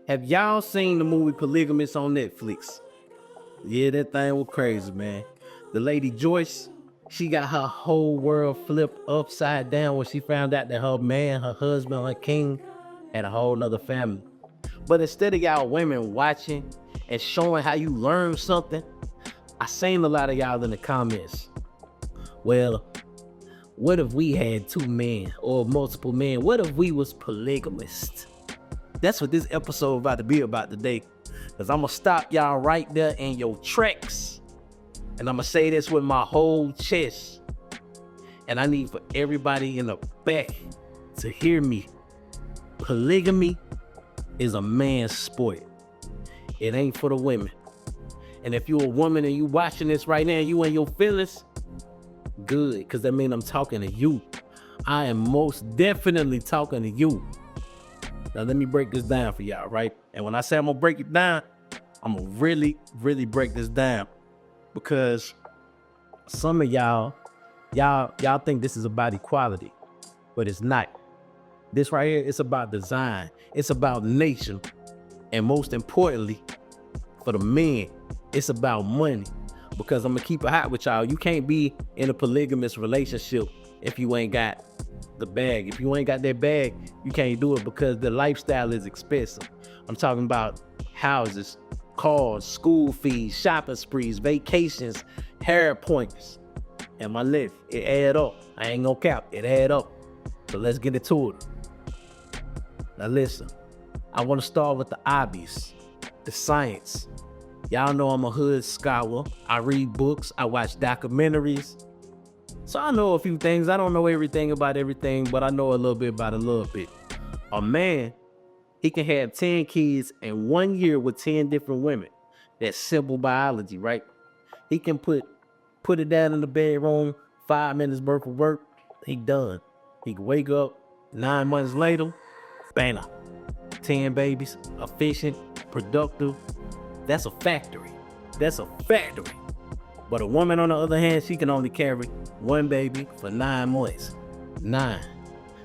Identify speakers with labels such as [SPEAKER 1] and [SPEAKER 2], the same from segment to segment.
[SPEAKER 1] Have y'all seen the movie Polygamous on Netflix? Yeah, that thing was crazy, man. The lady Joyce, she got her whole world flipped upside down when she found out that her man, her husband, her king, had a whole nother family. But instead of y'all women watching and showing how you learn something, I seen a lot of y'all in the comments. Well, what if we had two men or multiple men? What if we was polygamist? That's what this episode about to be about today. Cause I'm gonna stop y'all right there in your tracks. And I'm gonna say this with my whole chest. And I need for everybody in the back to hear me. Polygamy is a man's sport. It ain't for the women. And if you're a woman and you watching this right now and you in your feelings, good, cause that means I'm talking to you. I am most definitely talking to you. Now let me break this down for y'all, right? And when I say I'm gonna break it down, I'm gonna really break this down, because some of y'all think this is about equality, but it's not. This right here, it's about design. It's about nature. And most importantly, for the men, it's about money. Because I'm gonna keep it hot with y'all. You can't be in a polygamous relationship if you ain't got the bag. If you ain't got that bag, you can't do it, because the lifestyle is expensive. I'm talking about houses, cars, school fees, shopping sprees, vacations, hair appointments. And my list, it add up. I ain't gonna cap, it add up. So let's get into it. Now listen, I wanna start with the obvious, the science. Y'all know I'm a hood scholar. I read books, I watch documentaries. So I know a few things. I don't know everything about everything, but I know a little bit about a little bit. A man, he can have 10 kids in 1 year with 10 different women. That's simple biology, right? He can put it down in the bedroom, 5 minutes worth of work, he done. He can wake up 9 months later, bam, 10 babies, efficient, productive. That's a factory. That's a factory. But a woman, on the other hand, she can only carry one baby for 9 months. 9.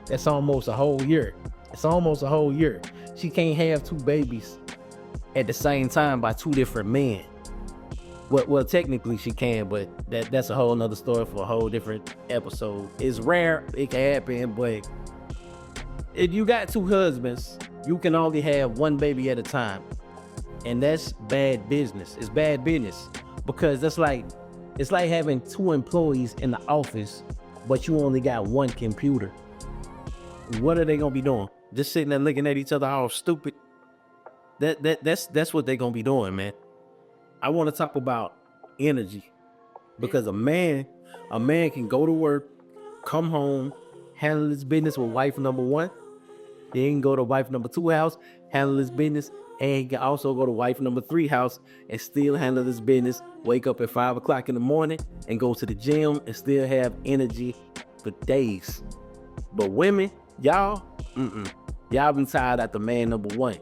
[SPEAKER 1] That's almost a whole year. It's almost a whole year. She can't have 2 babies at the same time by 2 different men. Well, technically she can, but that's a whole nother story for a whole different episode. It's rare, it can happen, but if you got 2 husbands, you can only have 1 baby at a time. And that's bad business. It's bad business, because it's like having 2 employees in the office, but you only got 1 computer. What are they gonna be doing? Just sitting there looking at each other all stupid? That's what they gonna be doing, man. I want to talk about energy, because a man can go to work, come home, handle his business with wife number 1. Then he can go to wife number 2 house, handle his business, and he can also go to wife number 3 house and still handle his business, wake up at 5 o'clock in the morning and go to the gym and still have energy for days. But women, y'all be tired after man number 1.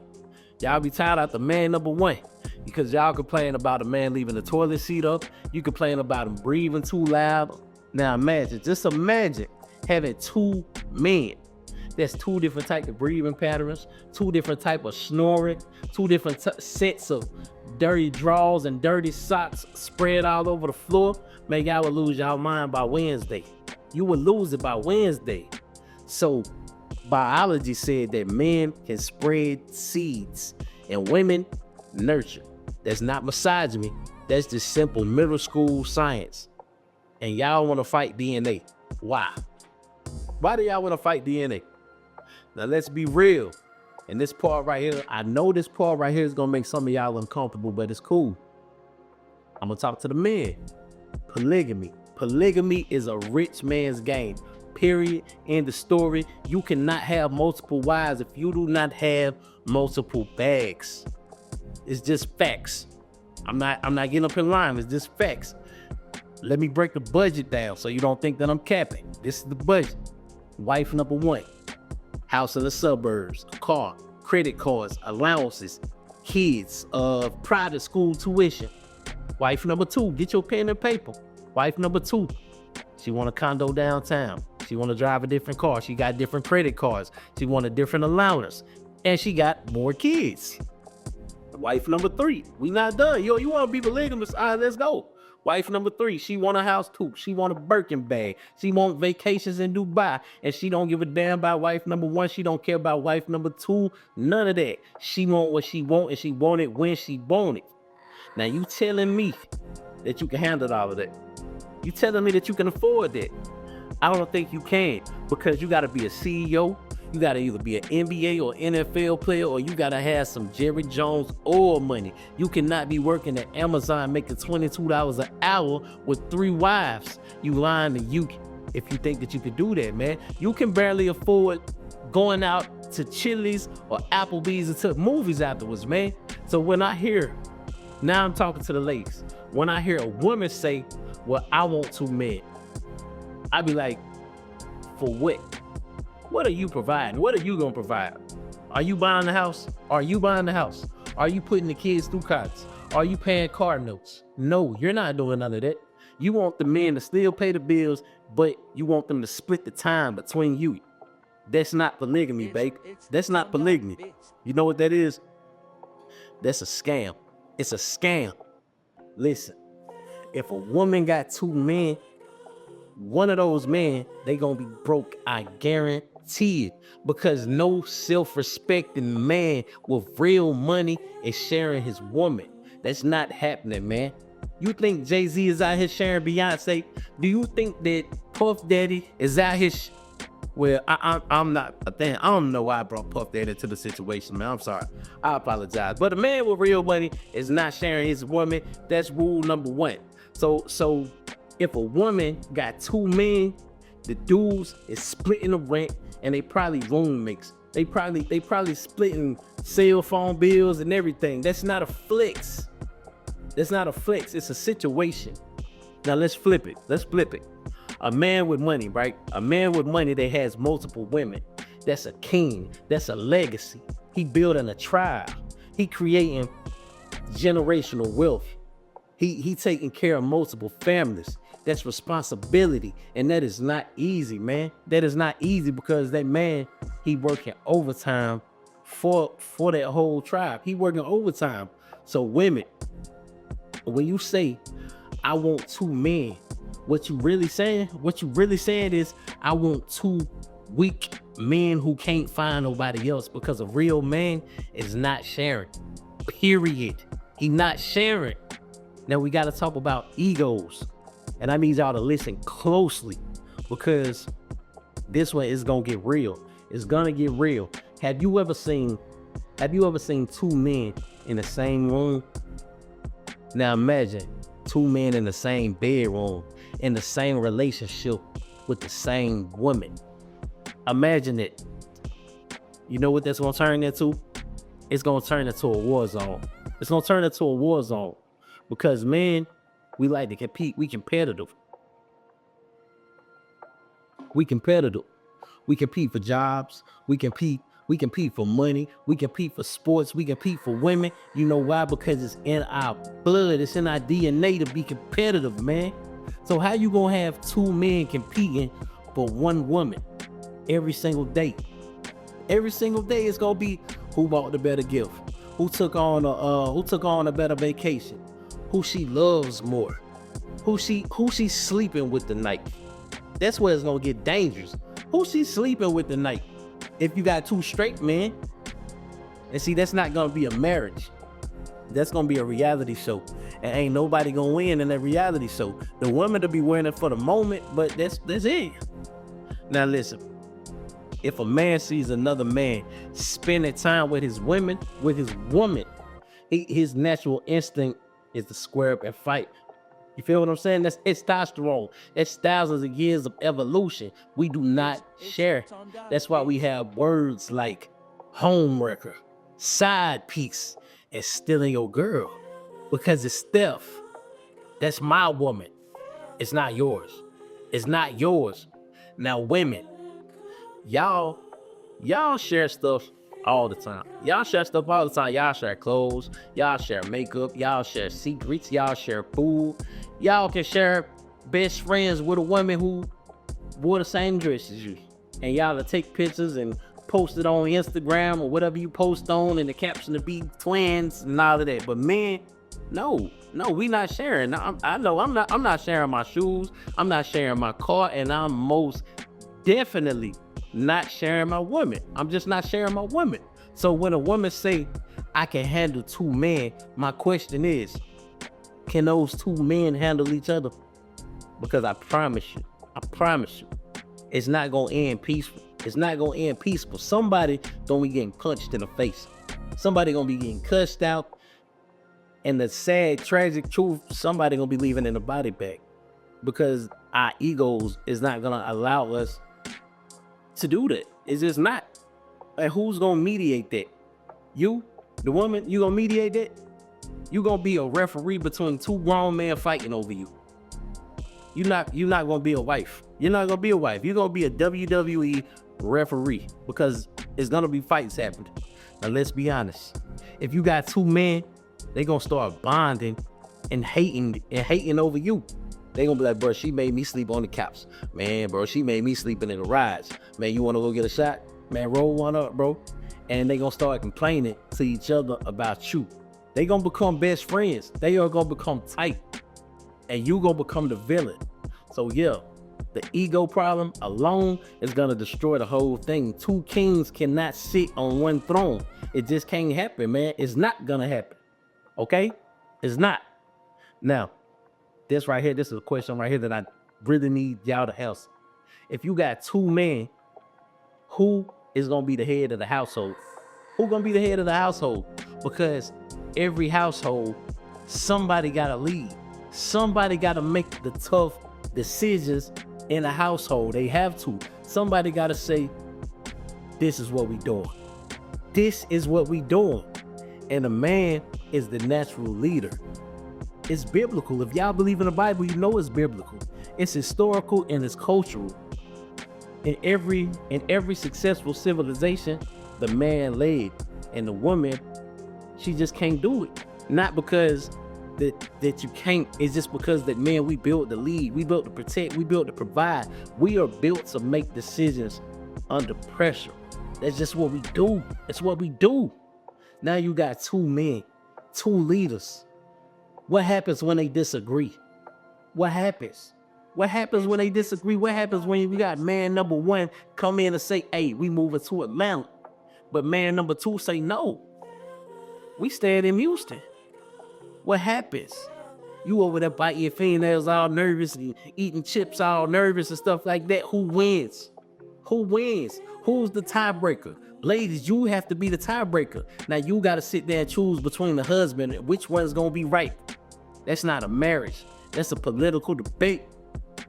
[SPEAKER 1] Y'all be tired after man number 1, because y'all complain about a man leaving the toilet seat up. You complain about him breathing too loud. Now just imagine having 2 men. There's 2 different types of breathing patterns, 2 different types of snoring, 2 different sets of dirty drawers and dirty socks spread all over the floor. Man, y'all would lose y'all mind by Wednesday. You would lose it by Wednesday. So biology said that men can spread seeds and women nurture. That's not misogyny. That's just simple middle school science. And y'all want to fight DNA. Why? Why do y'all want to fight DNA? Now let's be real. And this part right here, I know this part right here is gonna make some of y'all uncomfortable, but it's cool. I'm gonna talk to the men. Polygamy. Polygamy is a rich man's game. Period. End of story. You cannot have multiple wives if you do not have multiple bags. It's just facts. I'm not getting up in line. It's just facts. Let me break the budget down so you don't think that I'm capping. This is the budget. Wife number 1. House in the suburbs, a car, credit cards, allowances, kids, private school tuition. Wife number 2, get your pen and paper. Wife number 2, she want a condo downtown. She want to drive a different car. She got different credit cards. She want a different allowance. and she got more kids. Wife number 3, we not done. Yo, you want to be polygamous? All right, let's go. Wife number 3, she want a house too. She want a Birkin bag. She want vacations in Dubai, and she don't give a damn about wife number 1. She don't care about wife number 2. None of that. She want what she want, and she want it when she want it. Now you telling me that you can handle all of that? You telling me that you can afford that? I don't think you can, because you got to be a CEO. You got to either be an NBA or NFL player, or you got to have some Jerry Jones oil money. You cannot be working at Amazon making $22 an hour with 3 wives. You lying to you if you think that you could do that, man. You can barely afford going out to Chili's or Applebee's and to movies afterwards, man. So when I hear, now I'm talking to the ladies, when I hear a woman say, well, I want 2 men, I be like, for what? What are you providing? What are you gonna provide? Are you buying the house? Are you buying the house? Are you putting the kids through college? Are you paying car notes? No, you're not doing none of that. You want the men to still pay the bills, but you want them to split the time between you. That's not polygamy, babe. That's not polygamy. You know what that is? That's a scam. It's a scam. Listen, if a woman got 2 men, one of those men, they gonna be broke, I guarantee it, because no self-respecting man with real money is sharing his woman. That's not happening, man. You think Jay-Z is out here sharing Beyonce? Do you think that Puff Daddy is out here? Well, I'm not a thing. I don't know why I brought Puff Daddy into the situation, man. I'm sorry. I apologize. But a man with real money is not sharing his woman. That's rule number 1. So if a woman got 2 men, the dudes is splitting the rent, and they probably roommates. They probably splitting cell phone bills and everything. That's not a flex. That's not a flex. It's a situation. Now let's flip it. A man with money, right? A man with money that has multiple women. That's a king. That's a legacy. He building a tribe. He creating generational wealth. He taking care of multiple families. That's responsibility, and that is not easy, man. That is not easy, because that man, he working overtime for that whole tribe. He working overtime. So women, when you say, I want 2 men, what you really saying is, I want 2 weak men who can't find nobody else, because a real man is not sharing, period. He not sharing. Now we got to talk about egos, and I need y'all to listen closely, because this one is gonna get real. It's gonna get real. Have you ever seen 2 men in the same room? Now imagine 2 men in the same bedroom, in the same relationship with the same woman. Imagine it. You know what that's gonna turn into? It's gonna turn into a war zone. It's gonna turn into a war zone, because men, we like to compete. We competitive. We compete for jobs. We compete for money. We compete for sports. We compete for women. You know why? Because it's in our blood. It's in our DNA to be competitive, man. So how you gonna have 2 men competing for 1 woman every single day? Every single day it's gonna be who bought the better gift, who took on a better vacation, who she loves more, who she sleeping with tonight. That's where it's gonna get dangerous. Who she sleeping with tonight? If you got 2 straight men, and see, that's not gonna be a marriage. That's gonna be a reality show, and ain't nobody gonna win in that reality show. The woman to be winning for the moment, but that's it. Now listen, if a man sees another man spending time with his woman, his natural instinct is to square up and fight. You feel what I'm saying? That's testosterone. That's thousands of years of evolution. We do not share. That's why we have words like homewrecker, side piece, and stealing your girl. Because it's theft. That's my woman. It's not yours. It's not yours. Now women, y'all share stuff all the time. Y'all share stuff all the time. Y'all share clothes. Y'all share makeup. Y'all share secrets. Y'all share food. Y'all can share best friends with a woman who wore the same dress as you. And y'all will take pictures and post it on Instagram or whatever you post on, and the caption to be twins and all of that. But men, no, we not sharing. I know I'm not sharing my shoes. I'm not sharing my car, and I'm most definitely not sharing my woman. I'm just not sharing my woman. So when a woman say I can handle 2 men, my question is, can those 2 men handle each other? Because I promise you, it's not gonna end peaceful. It's not gonna end peaceful. Somebody gonna be getting punched in the face. Somebody gonna be getting cussed out. And the sad, tragic truth, somebody gonna be leaving in a body bag. Because our egos is not gonna allow us to do that. It's just not. And who's gonna mediate that? You, the woman, you gonna mediate that? You gonna be a referee between 2 grown men fighting over you. You're not gonna be a wife. You're not gonna be a wife. You're gonna be a WWE referee, because it's gonna be fights happening. Now let's be honest. If you got 2 men, they gonna start bonding and hating over you. They gonna be like, bro, she made me sleep on the couch. Man, bro, she made me sleeping in the rides. Man, you wanna go get a shot? Man, roll one up, bro. And they gonna start complaining to each other about you. They gonna become best friends. They are gonna become tight. And you gonna become the villain. So yeah, the ego problem alone is gonna destroy the whole thing. 2 kings cannot sit on one throne. It just can't happen, man. It's not gonna happen. Okay? It's not. Now, this right here, this is a question right here that I really need y'all to answer. If you got 2 men, who is gonna be the head of the household? Who gonna be the head of the household? Because every household, somebody gotta lead. Somebody gotta make the tough decisions in a household. They have to. Somebody gotta say, this is what we doing. This is what we doing. And a man is the natural leader. It's biblical. If y'all believe in the Bible, you know it's biblical. It's historical and it's cultural. In every successful civilization, the man led, and the woman, she just can't do it. Not because that you can't, it's just because that, man, we built to lead, we built to protect, we built to provide. We are built to make decisions under pressure. That's just what we do. That's what we do. Now you got 2 men, 2 leaders. What happens when they disagree? What happens? What happens when they disagree? What happens when you got man number 1 come in and say, hey, we moving to Atlanta, but man number 2 say, no, we staying in Houston? What happens? You over there biting your fingernails all nervous and eating chips all nervous and stuff like that. Who wins? Who wins? Who's the tiebreaker? Ladies, you have to be the tiebreaker. Now you got to sit there and choose between the husband and which one's going to be right. That's not a marriage. That's a political debate.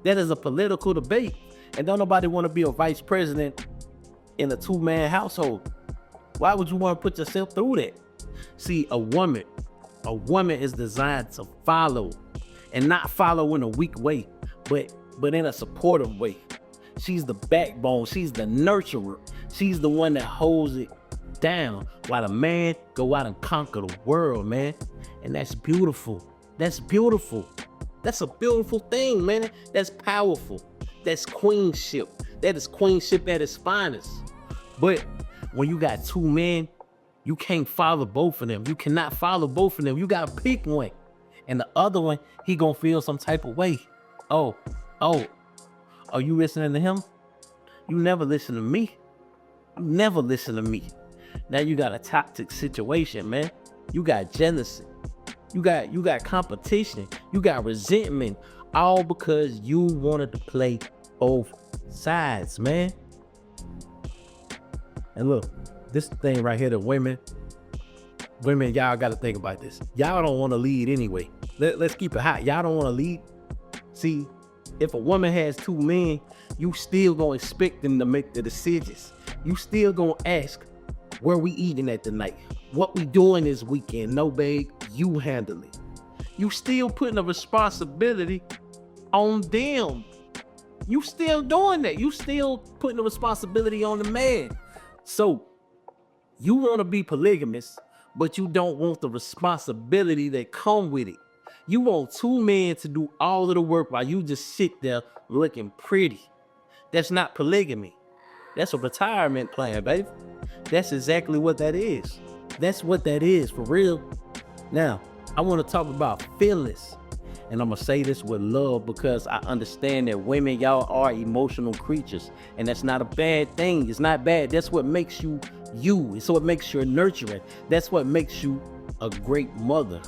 [SPEAKER 1] That is a political debate. And don't nobody want to be a vice president in a 2-man household. Why would you want to put yourself through that? See, a woman is designed to follow, and not follow in a weak way, but in a supportive way. She's the backbone. She's the nurturer. She's the one that holds it down, while the man go out and conquer the world, man. And that's beautiful. That's beautiful. That's a beautiful thing, man. That's powerful. That's queenship. That is queenship at its finest. But when you got 2 men, you can't follow both of them. You cannot follow both of them. You gotta pick one. And the other one, he gonna feel some type of way. Oh, are you listening to him? You never listen to me. You never listen to me. Now you got a toxic situation, man. You got jealousy. You got competition. You got resentment. All because you wanted to play both sides, man. And look, this thing right here, the women, y'all got to think about this. Y'all don't want to lead anyway. Let's keep it hot. Y'all don't want to lead. See, if a woman has 2 men, you still gonna expect them to make the decisions. You still gonna ask, where we eating at tonight? What we doing this weekend? No, babe, you handle it. You still putting a responsibility on them. You still doing that. You still putting the responsibility on the man. So you want to be polygamous, but you don't want the responsibility that come with it. You want 2 men to do all of the work while you just sit there looking pretty. That's not polygamy. That's a retirement plan, baby. That's exactly what that is. That's what that is for real. Now, I want to talk about feelings. And I'm going to say this with love because I understand that women, y'all are emotional creatures. And that's not a bad thing. It's not bad. That's what makes you you. It's what makes you nurturing. That's what makes you a great mother.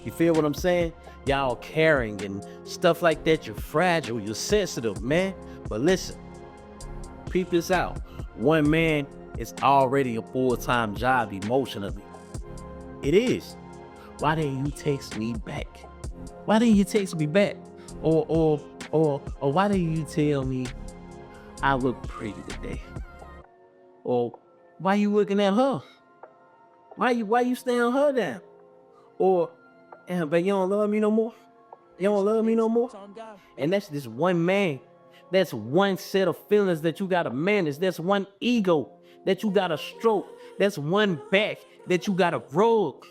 [SPEAKER 1] You feel what I'm saying? Y'all caring and stuff like that. You're fragile. You're sensitive, man. But listen, peep this out. One man is already a full-time job emotionally. It is. Why didn't you text me back? Why didn't you text me back? Or why didn't you tell me I look pretty today? Or why you looking at her? Why you staring her down? Or, yeah, but you don't love me no more? You don't love me no more? And that's just one man. That's one set of feelings that you gotta manage. That's one ego that you gotta stroke. That's one back that you gotta rub.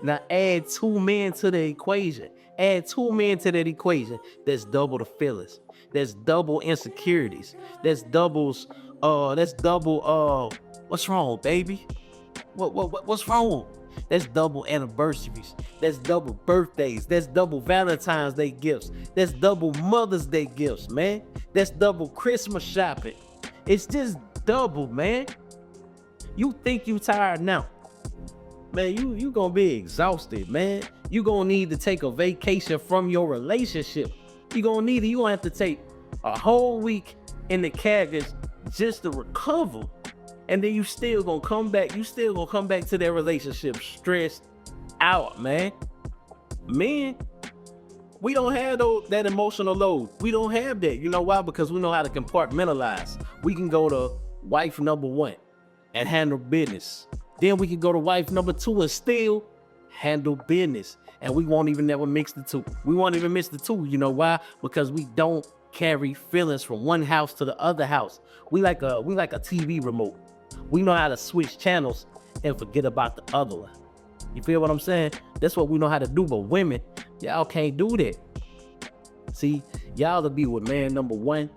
[SPEAKER 1] Now add two men to the equation. Add two men to that equation. That's double the feelings. That's double insecurities. That's double, what's wrong, baby? What's wrong? That's double anniversaries. That's double birthdays. That's double Valentine's Day gifts. That's double Mother's Day gifts, man. That's double Christmas shopping. It's just double, man. You think you tired now. Man, you gonna be exhausted, man. You gonna need to take a vacation from your relationship. You gonna have to take a whole week in the cabins just to recover. And then you still gonna come back. You still gonna come back to that relationship stressed out, man. Men, we don't have that emotional load. We don't have that. You know why? Because we know how to compartmentalize. We can go to wife number one and handle business. Then we can go to wife number two and still handle business. And we won't even never mix the two. We won't even mix the two. You know why? Because we don't carry feelings from one house to the other house. We like a TV remote. We know how to switch channels and forget about the other one. You feel what I'm saying? That's what we know how to do. But women, y'all can't do that. See, y'all to be with man number one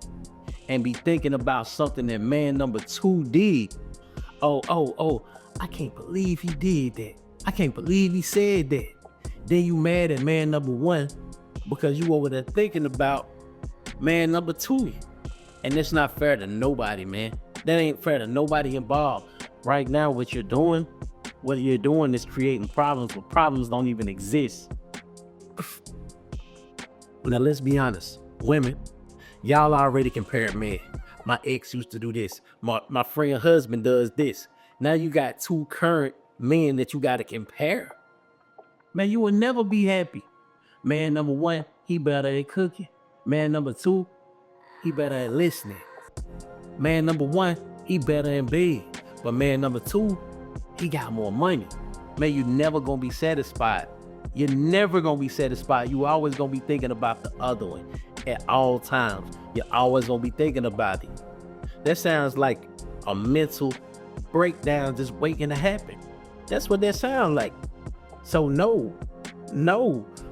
[SPEAKER 1] and be thinking about something that man number two did. Oh, I can't believe he did that. I can't believe he said that. Then you mad at man number one because you over there thinking about man number two. And that's not fair to nobody, man. That ain't fair to nobody involved. Right now, what you're doing is creating problems, but problems don't even exist. Now, let's be honest. Women, y'all already compared men. My ex used to do this. My friend husband does this. Now you got two current men that you got to compare. Man, you will never be happy. Man number one, he better at cooking. Man number two, he better at listening. Man number one, he better in bed. But man number two, he got more money. Man, you never gonna be satisfied. You're never gonna be satisfied. You always gonna be thinking about the other one at all times. You're always gonna be thinking about it. That sounds like a mental breakdown just waiting to happen. That's what that sounds like. So no,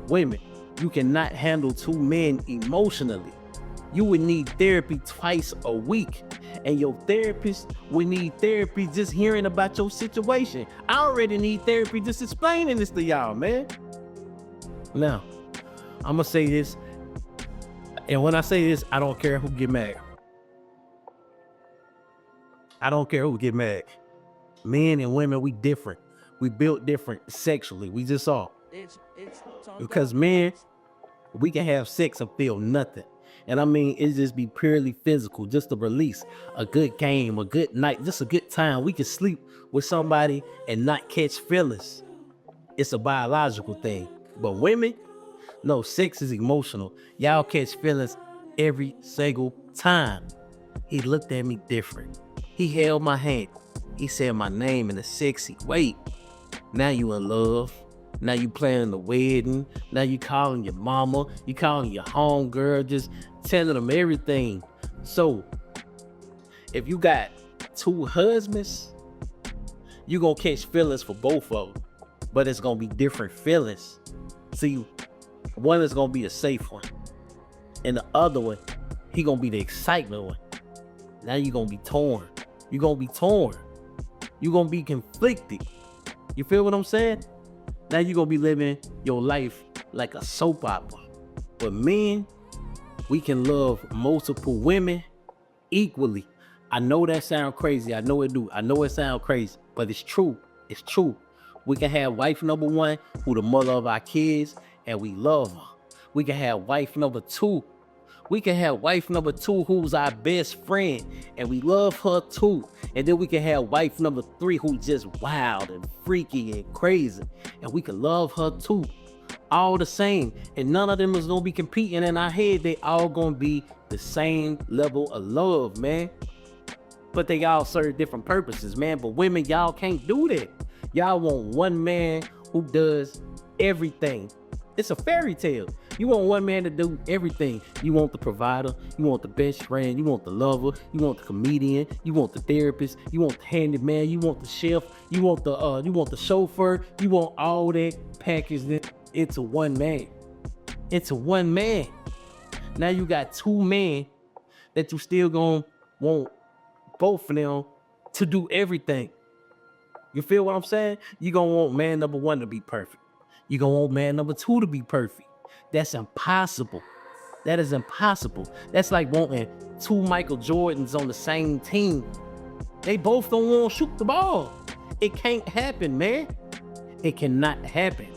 [SPEAKER 1] women, you cannot handle two men emotionally. You would need therapy twice a week. And your therapist would need therapy just hearing about your situation. I already need therapy just explaining this to y'all, man. Now, I'm gonna say this. And when I say this, I don't care who get mad. I don't care who get mad. Men and women, we different. We built different sexually. We just are. Because men, we can have sex and feel nothing. And I mean, it just be purely physical, just a release, a good game, a good night, just a good time. We can sleep with somebody and not catch feelings. It's a biological thing. But women, no, sex is emotional. Y'all catch feelings every single time. He looked at me different. He held my hand. He said my name in a sexy way. Now you in love. Now you planning the wedding. Now you calling your mama. You calling your homegirl, just telling them everything. So, if you got two husbands, you gonna catch feelings for both of them. But it's gonna be different feelings. See, one is gonna be a safe one. And the other one, he gonna be the excitement one. Now you're gonna be torn. You're gonna be torn. You're gonna be conflicted. You feel what I'm saying? Now you're gonna be living your life like a soap opera. But men, we can love multiple women equally. I know that sounds crazy. I know it do. I know it sounds crazy, but it's true. It's true. We can have wife number one, who the mother of our kids, and we love her. We can have wife number two. We can have wife number two, who's our best friend, and we love her too. And then we can have wife number three, who's just wild and freaky and crazy, and we can love her too. All the same, and none of them is gonna be competing in our head. They all gonna be the same level of love, man. But they all serve different purposes, man. But women, y'all can't do that. Y'all want one man who does everything. It's a fairy tale. You want one man to do everything. You want the provider, you want the best friend, you want the lover, you want the comedian, you want the therapist, you want the handyman, you want the chef, you want the chauffeur, you want all that packaged into one man. Into one man. Now you got two men that you still gonna want both of them to do everything. You feel what I'm saying? You gonna want man number one to be perfect. You gonna want man number two to be perfect. That's impossible. That is impossible. That's like wanting two Michael Jordans on the same team. They both don't want to shoot the ball. It can't happen, man. It cannot happen.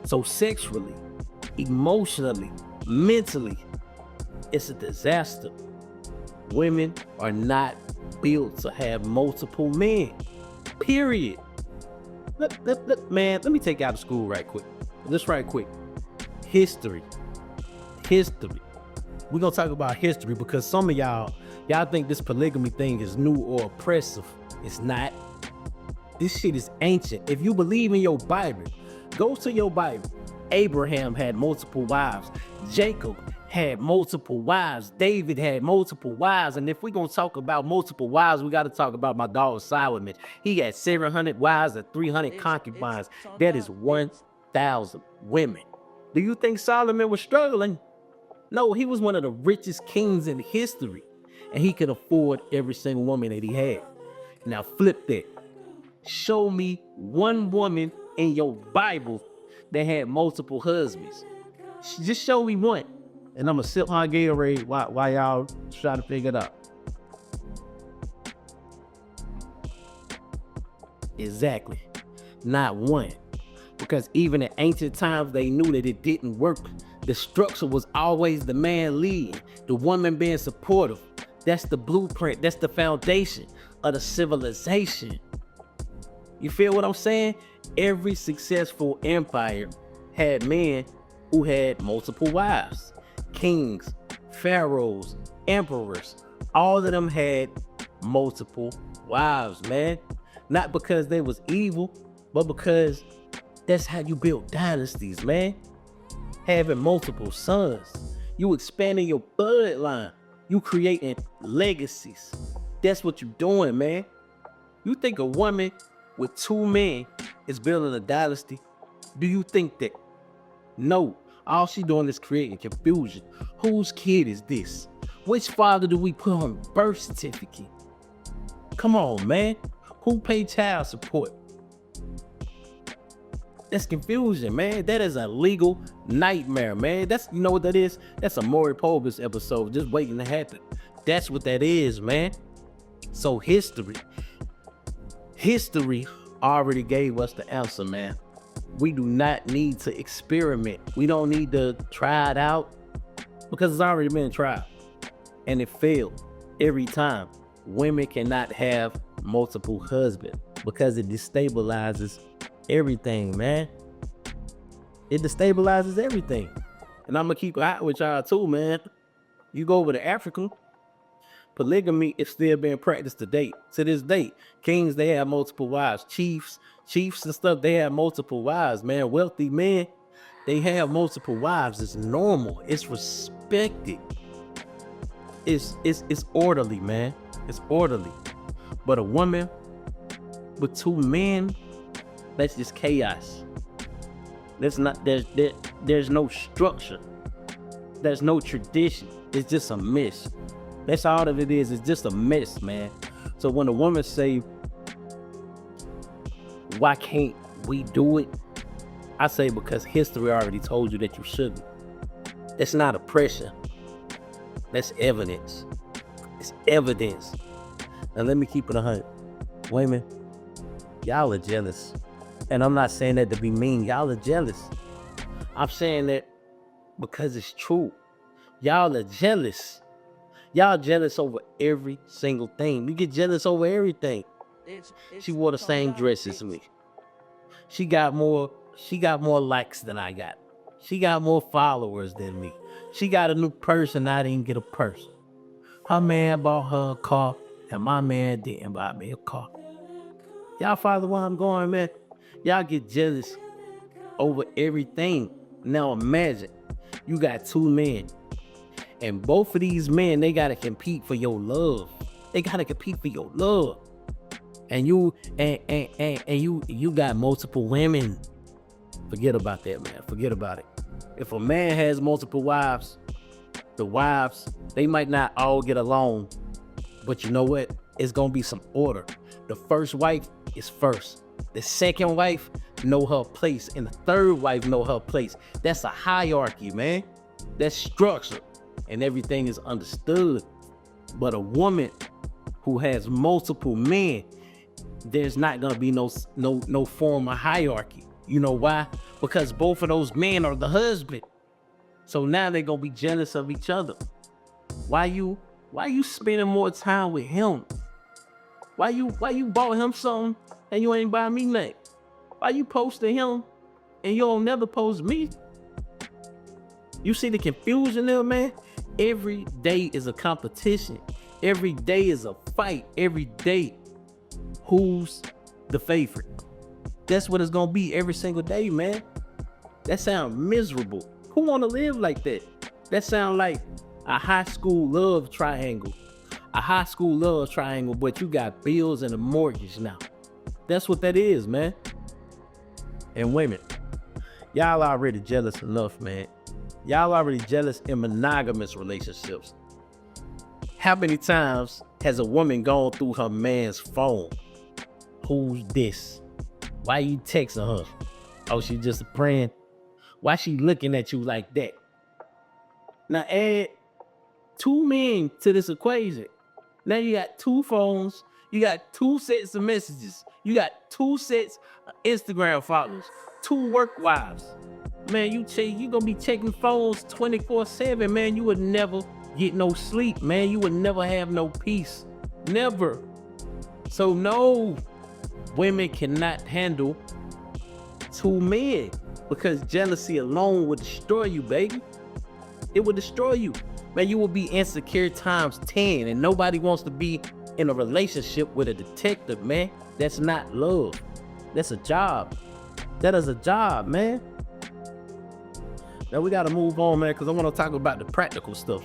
[SPEAKER 1] So sexually, emotionally, mentally, it's a disaster. Women are not built to have multiple men. Period. Man, let me take you out of school right quick. Just right quick. History. We're gonna talk about history because some of y'all think this polygamy thing is new or oppressive. It's not. This shit is ancient. If you believe in your Bible, go to your Bible. Abraham had multiple wives. Jacob had multiple wives. David had multiple wives. And if we're going to talk about multiple wives, we got to talk about my dog Solomon. He had 700 wives and 300 concubines. That is 1,000 women. Do you think Solomon was struggling? No, he was one of the richest kings in history. And he could afford every single woman that he had. Now flip that. Show me one woman in your Bible that had multiple husbands. Just show me one. And I'm gonna sip my Gatorade while y'all try to figure it out. Exactly. Not one. Because even in ancient times, they knew that it didn't work. The structure was always the man leading, the woman being supportive. That's the blueprint. That's the foundation of the civilization. You feel what I'm saying? Every successful empire had men who had multiple wives. Kings, pharaohs, emperors, all of them had multiple wives, man. Not because they was evil, but because that's how you build dynasties, man. Having multiple sons. You expanding your bloodline. You creating legacies. That's what you doing, man. You think a woman with two men is building a dynasty? Do you think that? No. All she doing is creating confusion. Whose kid is this? Which father do we put on birth certificate? Come on, man. Who paid child support? That's confusion, man. That is a legal nightmare, man. That's, you know what that is? That's a Maury Povich episode just waiting to happen. That's what that is, man. So history already gave us the answer, man. We do not need to experiment. We don't need to try it out because it's already been tried and it failed every time. Women cannot have multiple husbands because it destabilizes everything, man. It destabilizes everything. And I'm gonna keep it out with y'all too, man. You go over to Africa, polygamy is still being practiced to this date. Kings, they have multiple wives. Chiefs and stuff, they have multiple wives, man. Wealthy men, they have multiple wives. It's normal. It's respected. It's orderly, man. It's orderly. But a woman with two men, that's just chaos. There's no structure. There's no tradition. It's just a mess. That's all that it is. It's just a mess, man. So when a woman say, why can't we do it? I say because history already told you that you shouldn't. That's not oppression. That's evidence. It's evidence. Now let me keep it 100. Women, y'all are jealous. And I'm not saying that to be mean. Y'all are jealous. I'm saying that because it's true. Y'all are jealous. Y'all jealous over every single thing. You get jealous over everything. She wore the same dress as me. She got more likes than I got. She got more followers than me. She got a new purse and I didn't get a purse. Her man bought her a car and my man didn't buy me a car. Y'all follow where I'm going, man? Y'all get jealous over everything. Now imagine, you got two men. And both of these men, they gotta compete for your love. They gotta compete for your love. And you got multiple women. Forget about that, man. Forget about it. If a man has multiple wives, the wives, they might not all get along. But you know what? It's gonna be some order. The first wife is first. The second wife know her place. And the third wife know her place. That's a hierarchy, man. That's structure. And everything is understood. But a woman who has multiple men, there's not gonna be no form of hierarchy. You know why? Because both of those men are the husband. So now they're gonna be jealous of each other. Why you spending more time with him? Why you bought him something and you ain't buy me nothing? Why you posting him and you don't never post me? You see the confusion there, man? Every day is a competition. Every day is a fight. Every day, who's the favorite? That's what it's gonna be every single day, man. That sounds miserable. Who wanna live like that? That sounds like a high school love triangle. A high school love triangle, but you got bills and a mortgage now. That's what that is, man. And women, y'all already jealous enough, man. Y'all already jealous in monogamous relationships. How many times has a woman gone through her man's phone? Who's this? Why you texting her? Oh, she just a friend. Why she looking at you like that? Now add two men to this equation. Now you got two phones. You got two sets of messages. You got two sets of Instagram followers. Two work wives. Man, you gonna be checking phones 24/7, man. You would never get no sleep, man. You would never have no peace. Never. So no, women cannot handle two men because jealousy alone would destroy you, baby. It would destroy you. Man, you will be insecure times 10, and nobody wants to be in a relationship with a detective, man. That's not love. That's a job. That is a job, man. Now we gotta move on, man, because I want to talk about the practical stuff.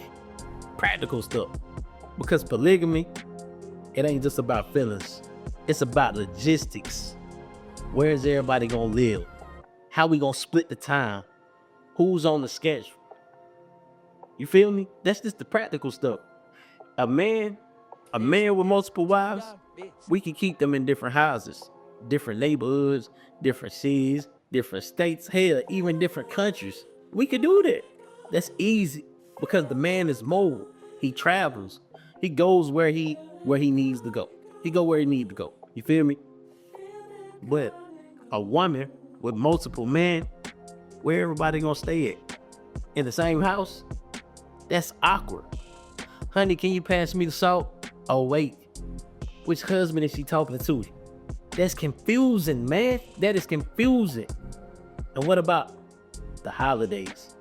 [SPEAKER 1] Practical stuff. Because polygamy, it ain't just about feelings. It's about logistics. Where is everybody gonna live? How we gonna split the time? Who's on the schedule? You feel me? That's just the practical stuff. A man with multiple wives, we can keep them in different houses, different neighborhoods, different cities, different states, hell, even different countries. We could do that. That's easy because the man is mobile. He travels. He goes where he needs to go. He go where he needs to go. You feel me? But a woman with multiple men, where everybody gonna stay at? In the same house? That's awkward. Honey, can you pass me the salt? Oh, wait. Which husband is she talking to? That's confusing, man. That is confusing. And what about the holidays?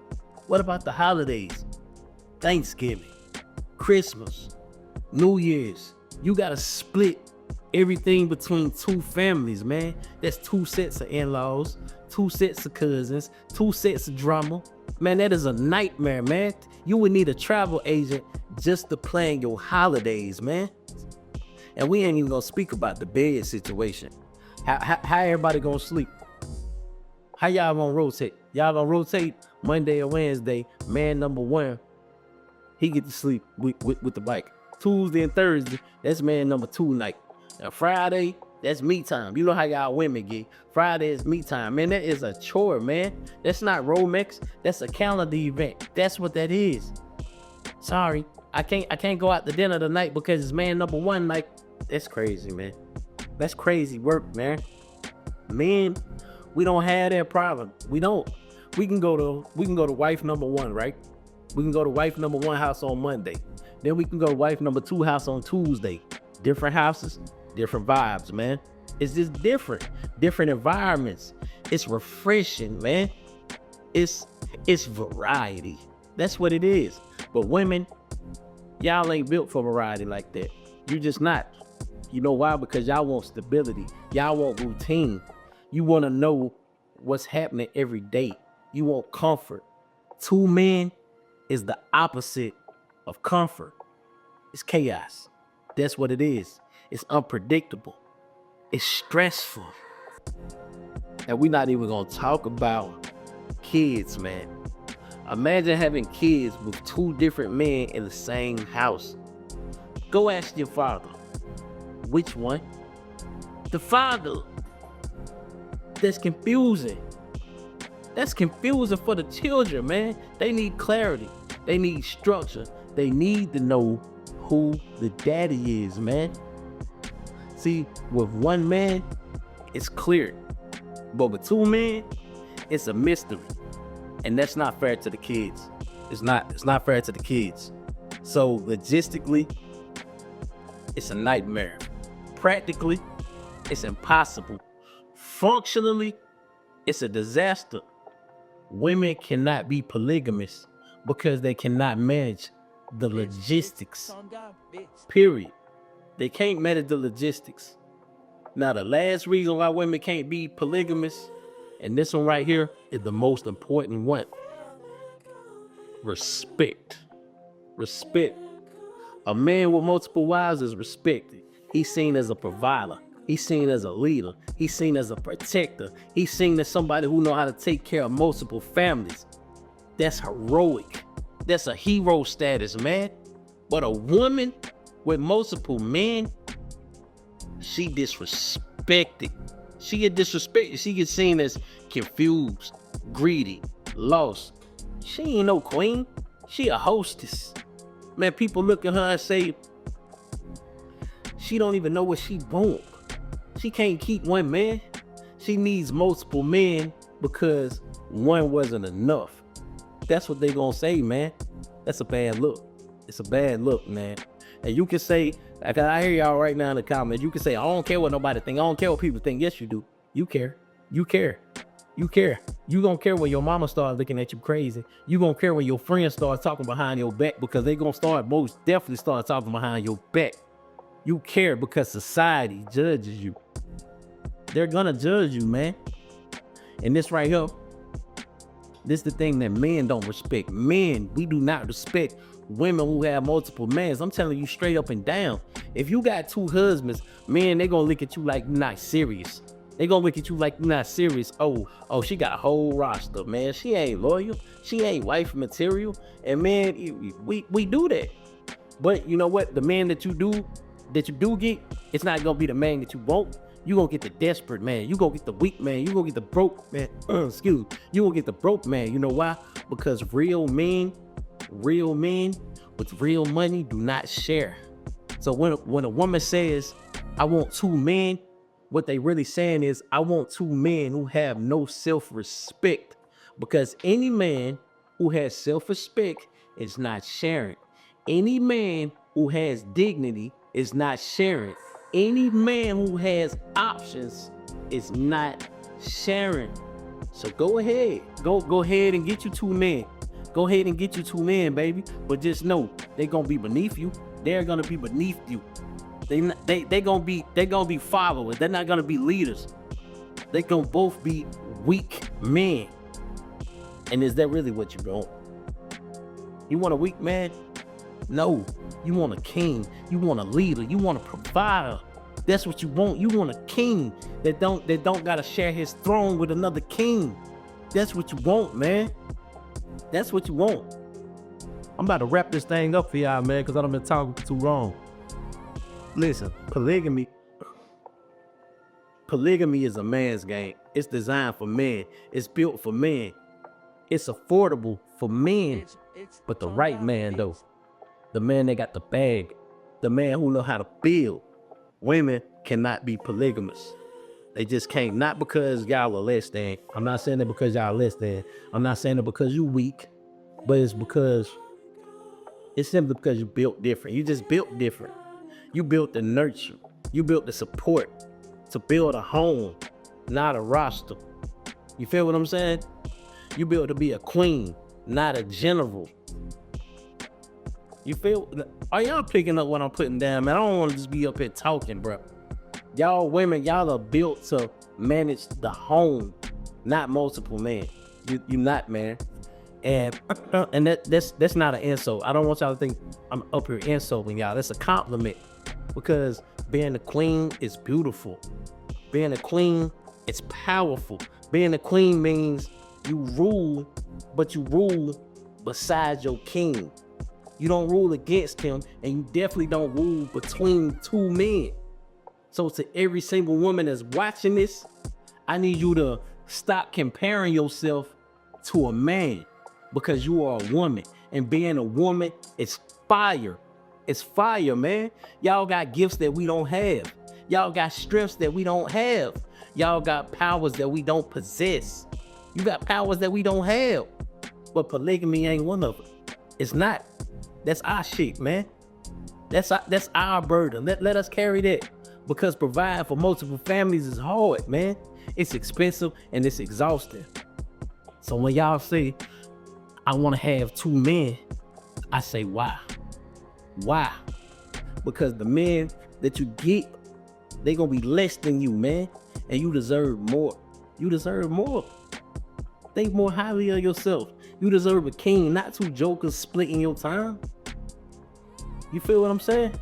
[SPEAKER 1] What about the holidays? Thanksgiving, Christmas, New Year's. You gotta split everything between two families, man. That's two sets of in-laws, two sets of cousins, two sets of drama. Man, that is a nightmare, man. You would need a travel agent just to plan your holidays, man. And we ain't even gonna speak about the bed situation. How everybody gonna sleep? How y'all gonna rotate? Y'all gonna rotate Monday or Wednesday, man number one he get to sleep with the bike. Tuesday and Thursday, that's man number 2 night. Now Friday, that's me time. You know how y'all women get. Friday is me time. Man, that is a chore, man. That's not romance. That's a calendar event. That's what that is. Sorry, I can't go out to dinner tonight because it's man number 1 night. That's crazy, man. That's crazy work, man. Men, we don't have that problem. We don't. We can go to wife number 1, right? We can go to wife number 1 house on Monday. Then we can go to wife number 2 house on Tuesday. Different houses, different vibes, man. It's just different environments. It's refreshing, man. It's variety. That's what it is. But women, y'all ain't built for variety like that. You just not. You know why? Because y'all want stability. Y'all want routine. You want to know what's happening every day. You want comfort. 2 men is the opposite of comfort. It's chaos. That's what it is. It's unpredictable. It's stressful. And we're not even gonna talk about kids, man. Imagine having kids with 2 different men in the same house. Go ask your father. Which one? The father. That's confusing. That's confusing for the children, man. They need clarity. They need structure. They need to know who the daddy is, man. See, with 1 man, it's clear. But with 2 men, it's a mystery. And that's not fair to the kids. It's not fair to the kids. So logistically, it's a nightmare. Practically, it's impossible. Functionally, it's a disaster. Women cannot be polygamous because they cannot manage the logistics. Period. They can't manage the logistics. Now, the last reason why women can't be polygamous, and this one right here is the most important one. Respect. Respect. A man with multiple wives is respected. He's seen as a provider. He's seen as a leader. He's seen as a protector. He's seen as somebody who knows how to take care of multiple families. That's heroic. That's a hero status, man. But a woman with multiple men, she disrespected. She get disrespected. She gets seen as confused, greedy, lost. She ain't no queen. She a hostess. Man, people look at her and say, she don't even know what she want. She can't keep 1 man. She needs multiple men because 1 wasn't enough. That's what they gonna say, man. That's a bad look. It's a bad look, man. And you can say, like I hear y'all right now in the comments, you can say, I don't care what nobody think. I don't care what people think. Yes, you do. You care. You care. You care. You gonna care when your mama start looking at you crazy. You gonna care when your friends start talking behind your back, because they gonna most definitely start talking behind your back. You care because society judges you. They're gonna judge you, man. And this right here, this is the thing that men don't respect. Men, we do not respect women who have multiple men. I'm telling you straight up and down. If you got 2 husbands, man, they gonna look at you like you're not serious. They gonna look at you like you're not serious. Oh, she got a whole roster, man. She ain't loyal. She ain't wife material. And man, we do that. But you know what? The man that you do get, it's not gonna be the man that you want. You gonna get the desperate man. You gonna get the weak man. You gonna get the broke man. You gonna get the broke man. You know why? Because real men with real money do not share. So when a woman says, I want 2 men, what they really saying is, I want 2 men who have no self-respect. Because any man who has self-respect is not sharing. Any man who has dignity is not sharing. Any man who has options is not sharing. So go ahead. Go ahead and get you 2 men. Go ahead and get you 2 men, baby. But just know, they're gonna be beneath you. They're gonna be beneath you. They gonna be followers. They're not gonna be leaders. They gonna both be weak men. And is that really what you want? You want a weak man? No. You want a king. You want a leader. You want a provider. That's what you want. You want a king that don't gotta share his throne with another king. That's what you want, man. That's what you want. I'm about to wrap this thing up for y'all, man, because I done been talking for too long. Listen, polygamy is a man's game. It's designed for men. It's built for men. It's affordable for men. But the right man, though, the man that got the bag, the man who know how to build, women cannot be polygamous. They just can't. Not because y'all are less than. I'm not saying that because y'all are less than. I'm not saying that because you weak, but it's simply because you built different. You just built different. You built the nurture. You built the support to build a home, not a roster. You feel what I'm saying? You built to be a queen, not a general. You feel? Are y'all picking up what I'm putting down, man? I don't want to just be up here talking, bro. Y'all women, y'all are built to manage the home, not multiple men. You not, man. And that's not an insult. I don't want y'all to think I'm up here insulting y'all. That's a compliment, because being a queen is beautiful. Being a queen, it's powerful. Being a queen means you rule, but you rule beside your king. You don't rule against him, and you definitely don't rule between two men. So to every single woman that's watching this, I need you to stop comparing yourself to a man, because you are a woman, and being a woman is fire. It's fire, man. Y'all got gifts that we don't have. Y'all got strengths that we don't have. Y'all got powers that we don't possess. You got powers that we don't have. But polygamy ain't one of them. It's not. That's our shit, man. That's our burden. Let us carry that. Because providing for multiple families is hard, man. It's expensive and it's exhausting. So when y'all say, I want to have two men, I say, why? Why? Because the men that you get, they gonna be less than you, man. And you deserve more. You deserve more. Think more highly of yourself. You deserve a king, not two jokers splitting your time. You feel what I'm saying?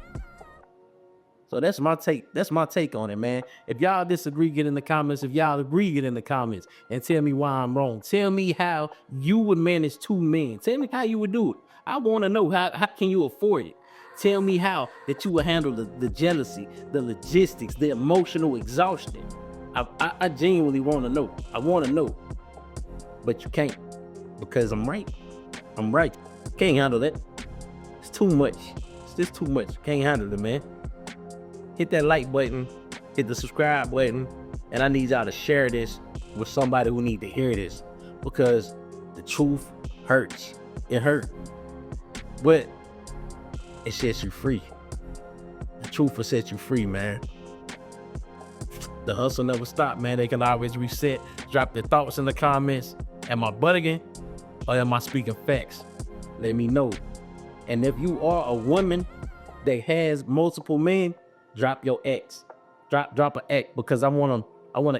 [SPEAKER 1] So that's my take. That's my take on it, man. If y'all disagree, get in the comments. If y'all agree, get in the comments and tell me why I'm wrong. Tell me how you would manage two men. Tell me how you would do it. I want to know how can you afford it? Tell me how that you would handle the jealousy, the logistics, the emotional exhaustion. I genuinely want to know. I want to know. But you can't, because I'm right. I'm right. Can't handle that. It's too much. It's just too much. Can't handle it, man. Hit that like button, hit the subscribe button, and I need y'all to share this with somebody who need to hear this, because the truth hurts. It hurt, but it sets you free. The truth will set you free, man. The hustle never stop, man. They can always reset. Drop their thoughts in the comments. Am I bugging or am I speaking facts? Let me know. And if you are a woman that has multiple men, drop your ex. Drop an ex, because I wanna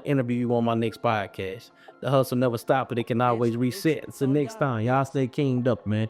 [SPEAKER 1] interview you on my next podcast. The hustle never stop, but it can always reset. Until next time, y'all stay kinged up, man.